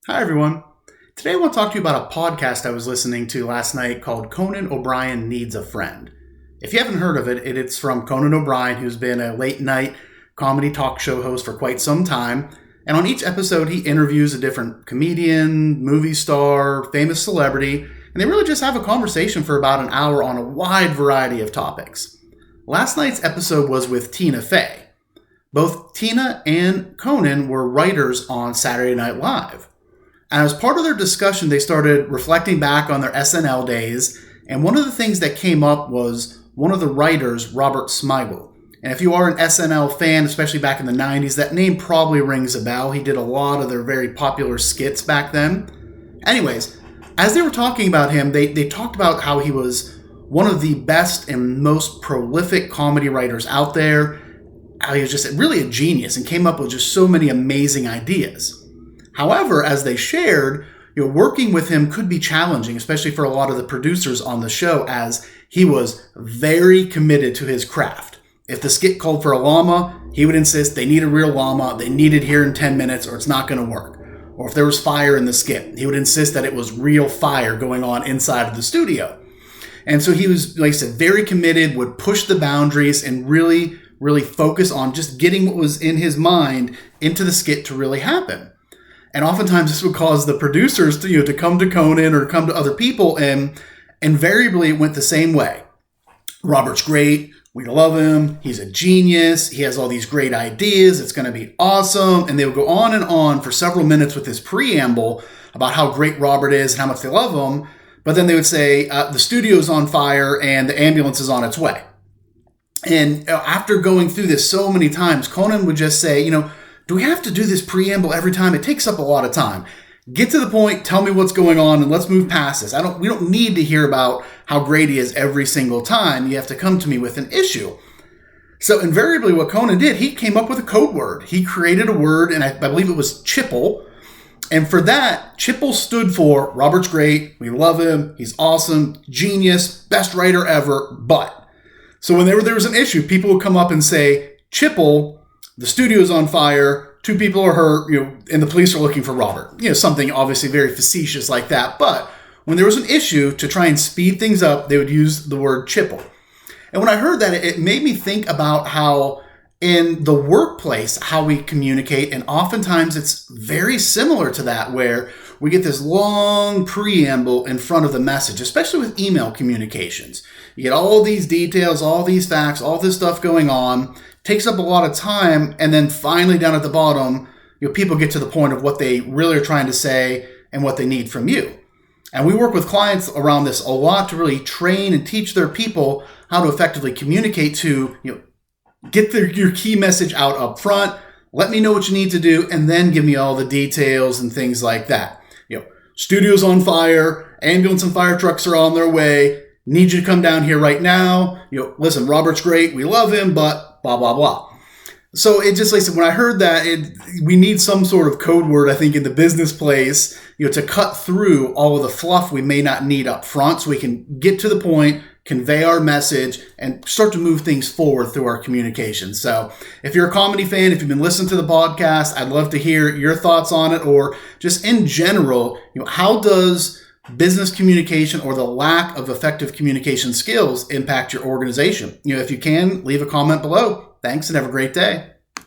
Hi, everyone. Today I want to talk to you about a podcast I was listening to last night called Conan O'Brien Needs a Friend. If you haven't heard of it, it's from Conan O'Brien, who's been a late night comedy talk show host for quite some time. And on each episode, he interviews a different comedian, movie star, famous celebrity, and they really just have a conversation for about an hour on a wide variety of topics. Last night's episode was with Tina Fey. Both Tina and Conan were writers on Saturday Night Live. And as part of their discussion, they started reflecting back on their SNL days. And one of the things that came up was one of the writers, Robert Smigel. And if you are an SNL fan, especially back in the 90s, that name probably rings a bell. He did a lot of their very popular skits back then. Anyways, as they were talking about him, they talked about how he was one of the best and most prolific comedy writers out there. How he was just really a genius and came up with just so many amazing ideas. However, as they shared, working with him could be challenging, especially for a lot of the producers on the show, as he was very committed to his craft. If the skit called for a llama, he would insist they need a real llama, they need it here in 10 minutes, or it's not going to work. Or if there was fire in the skit, he would insist that it was real fire going on inside of the studio. And so he was, like I said, very committed, would push the boundaries, and really focus on just getting what was in his mind into the skit to really happen. And oftentimes this would cause the producers to come to Conan or come to other people, and invariably it went the same way. Robert's great. We love him. He's a genius. He has all these great ideas. It's going to be awesome. And they would go on and on for several minutes with this preamble about how great Robert is and how much they love him. But then they would say, the studio's on fire and the ambulance is on its way. And after going through this so many times, Conan would just say, do we have to do this preamble every time? It takes up a lot of time. Get to the point, tell me what's going on, and let's move past this. We don't need to hear about how great he is every single time. You have to come to me with an issue. So invariably what Conan did, he came up with a code word. He created a word, and I believe it was Chipple. And for that, Chipple stood for Robert's great, we love him, he's awesome, genius, best writer ever, but. So when there was an issue, people would come up and say, Chipple, the studio's on fire, 2 people are hurt, and the police are looking for Robert. Something obviously very facetious like that. But when there was an issue, to try and speed things up, they would use the word Chipple. And when I heard that, it made me think about how in the workplace, how we communicate, and oftentimes it's very similar to that, where we get this long preamble in front of the message, especially with email communications. You get all these details, all these facts, all this stuff going on, takes up a lot of time, and then finally down at the bottom, people get to the point of what they really are trying to say and what they need from you. And we work with clients around this a lot to really train and teach their people how to effectively communicate to, get your key message out up front, let me know what you need to do, and then give me all the details and things like that. Studio's on fire, ambulance and fire trucks are on their way, need you to come down here right now. Listen, Robert's great, we love him, but blah, blah, blah. So it just, like I said, when I heard that, we need some sort of code word, I think, in the business place, to cut through all of the fluff we may not need up front, so we can get to the point, convey our message, and start to move things forward through our communication. So if you're a comedy fan, if you've been listening to the podcast, I'd love to hear your thoughts on it, or just in general, how does business communication or the lack of effective communication skills impact your organization? If you can, leave a comment below. Thanks and have a great day.